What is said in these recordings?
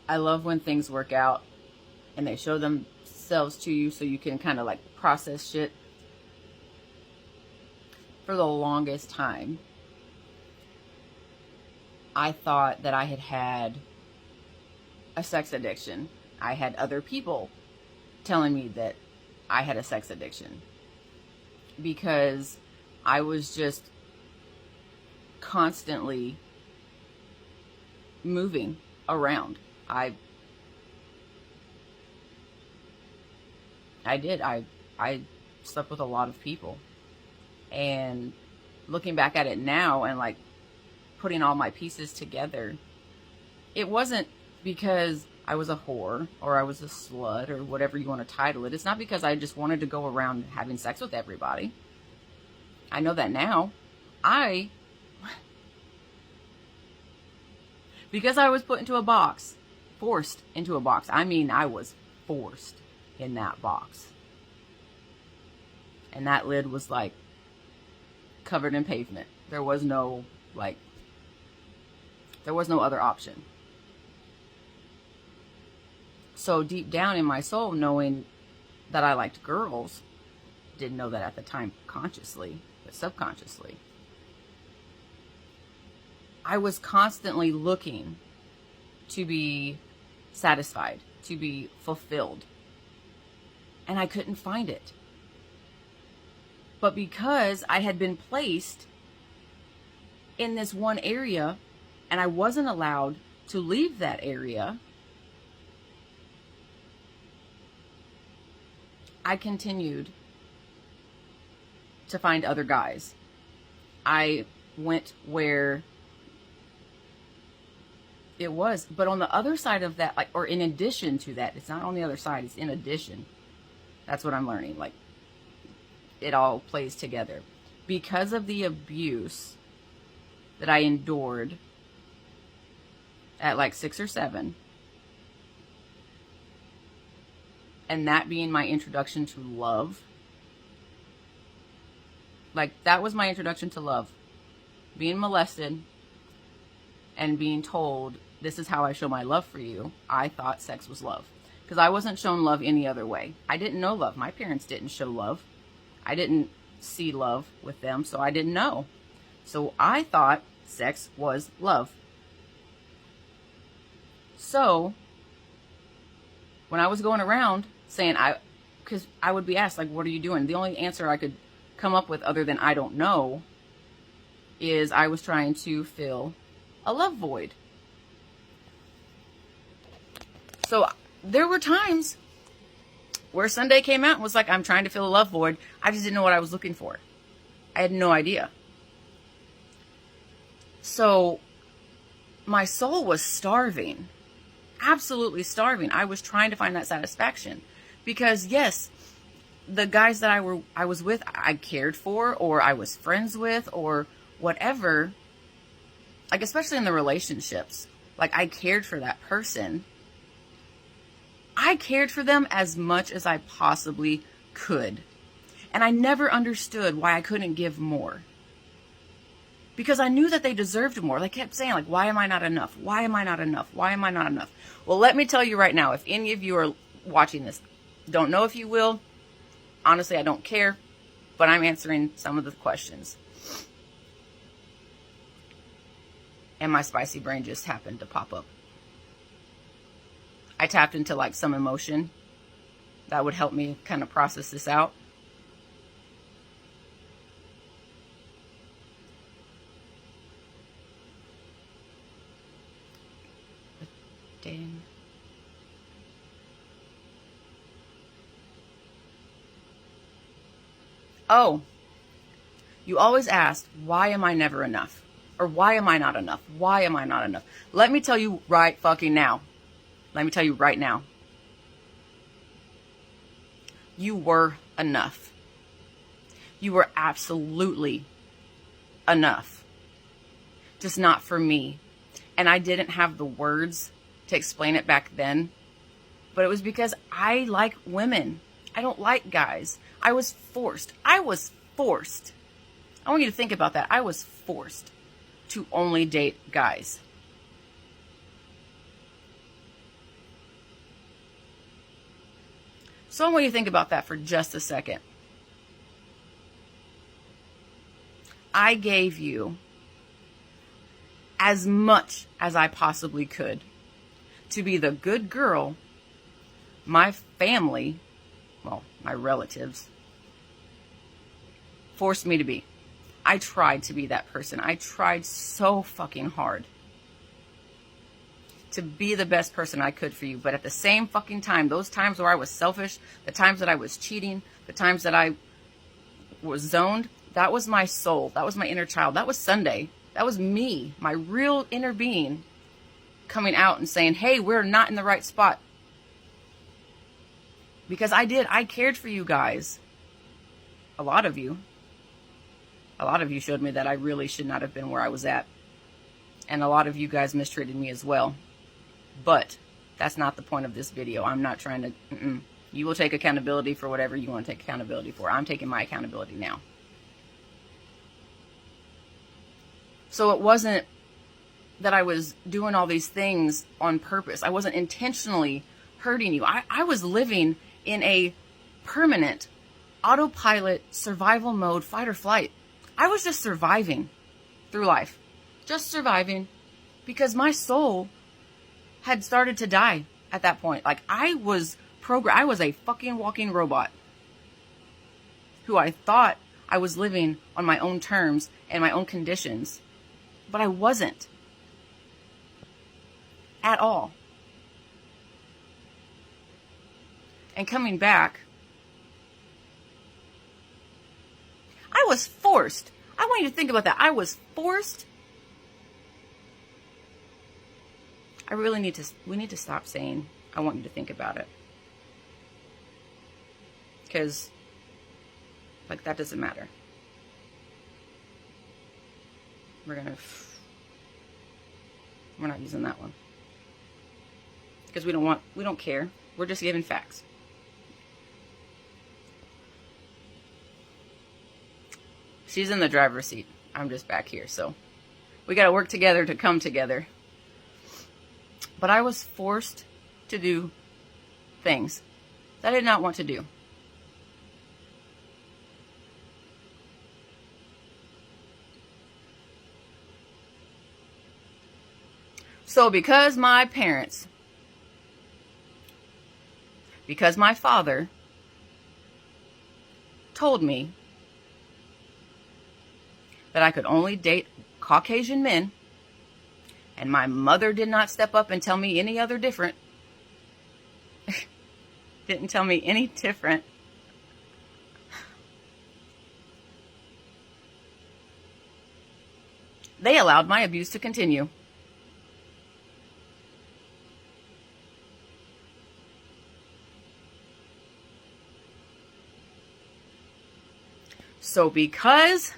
I love when things work out and they show themselves to you so you can kind of like process shit. For the longest time, I thought that I had had a sex addiction. I had other people telling me that I had a sex addiction because I was just constantly moving around. I did. I slept with a lot of people. And looking back at it now and like putting all my pieces together, it wasn't because I was a whore or I was a slut or whatever you want to title it. It's not because I just wanted to go around having sex with everybody. I know that now. Because I was put into a box, forced into a box. I mean, I was forced in that box. And that lid was like covered in pavement. There was no other option. So deep down in my soul, knowing that I liked girls, didn't know that at the time consciously, but subconsciously, I was constantly looking to be satisfied, to be fulfilled. And I couldn't find it. But because I had been placed in this one area and I wasn't allowed to leave that area, I continued to find other guys. I went where it was. But on the other side of that, like, or in addition to that, it's not on the other side, it's in addition. That's what I'm learning. Like, it all plays together. Because of the abuse that I endured at like 6 or 7, and that being my introduction to love, like, that was my introduction to love. Being molested and being told, this is how I show my love for you. I thought sex was love. Because I wasn't shown love any other way. I didn't know love. My parents didn't show love. I didn't see love with them, so I didn't know. So I thought sex was love. So when I was going around saying, because I would be asked, like, what are you doing? The only answer I could come up with other than I don't know is I was trying to fill a love void. So there were times where Sunday came out and was like, I'm trying to fill a love void. I just didn't know what I was looking for. I had no idea. So my soul was starving, absolutely starving. I was trying to find that satisfaction because, yes, the guys that I was with, I cared for, or I was friends with, or whatever, like, especially in the relationships, like, I cared for that person. I cared for them as much as I possibly could. And I never understood why I couldn't give more. Because I knew that they deserved more. They kept saying, like, why am I not enough? Why am I not enough? Why am I not enough? Well, let me tell you right now, if any of you are watching this, don't know if you will. Honestly, I don't care. But I'm answering some of the questions. And my spicy brain just happened to pop up. I tapped into, like, some emotion that would help me kind of process this out. Dang. Oh, you always asked, why am I never enough? Or why am I not enough? Why am I not enough? Let me tell you right fucking now. Let me tell you right now. You were enough. You were absolutely enough. Just not for me. And I didn't have the words to explain it back then. But it was because I like women. I don't like guys. I was forced. I was forced. I want you to think about that. I was forced to only date guys. So I want you to think about that for just a second. I gave you as much as I possibly could to be the good girl my family, well, my relatives, forced me to be. I tried to be that person. I tried so fucking hard to be the best person I could for you. But at the same fucking time, those times where I was selfish, the times that I was cheating, the times that I was zoned, that was my soul. That was my inner child. That was Sunday. That was me, my real inner being, coming out and saying, hey, we're not in the right spot. Because I cared for you guys. A lot of you showed me that I really should not have been where I was at. And a lot of you guys mistreated me as well. But that's not the point of this video. I'm not trying to, You will take accountability for whatever you want to take accountability for. I'm taking my accountability now. So it wasn't that I was doing all these things on purpose. I wasn't intentionally hurting you. I was living in a permanent autopilot survival mode, fight or flight. I was just surviving through life. Just surviving because my soul had started to die at that point. Like I was a fucking walking robot who I thought I was living on my own terms and my own conditions, but I wasn't at all. And coming back, I was forced. I want you to think about that. I was forced. we need to stop saying, I want you to think about it. Because, like, that doesn't matter. We're not using that one. Because we don't care. We're just giving facts. She's in the driver's seat. I'm just back here. So we got to work together to come together. But I was forced to do things that I did not want to do. So because my father told me that I could only date Caucasian men, and my mother did not step up and tell me any other different, didn't tell me any different, they allowed my abuse to continue. So because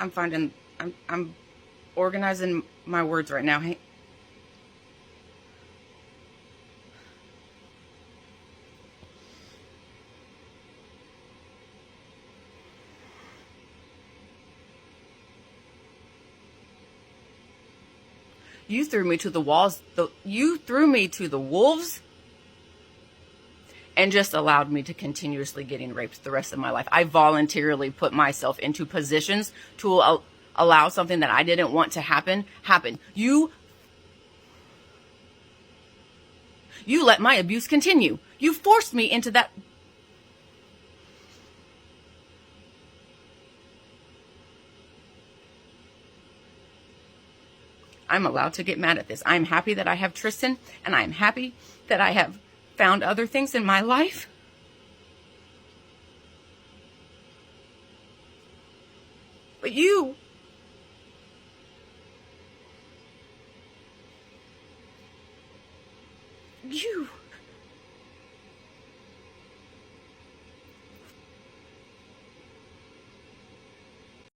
I'm organizing my words right now. Hey. You threw me to the walls. You threw me to the wolves and just allowed me to continuously getting raped the rest of my life. I voluntarily put myself into positions to allow something that I didn't want to happen. You let my abuse continue. You forced me into that. I'm allowed to get mad at this. I'm happy that I have Tristan, and I'm happy that I have found other things in my life. But you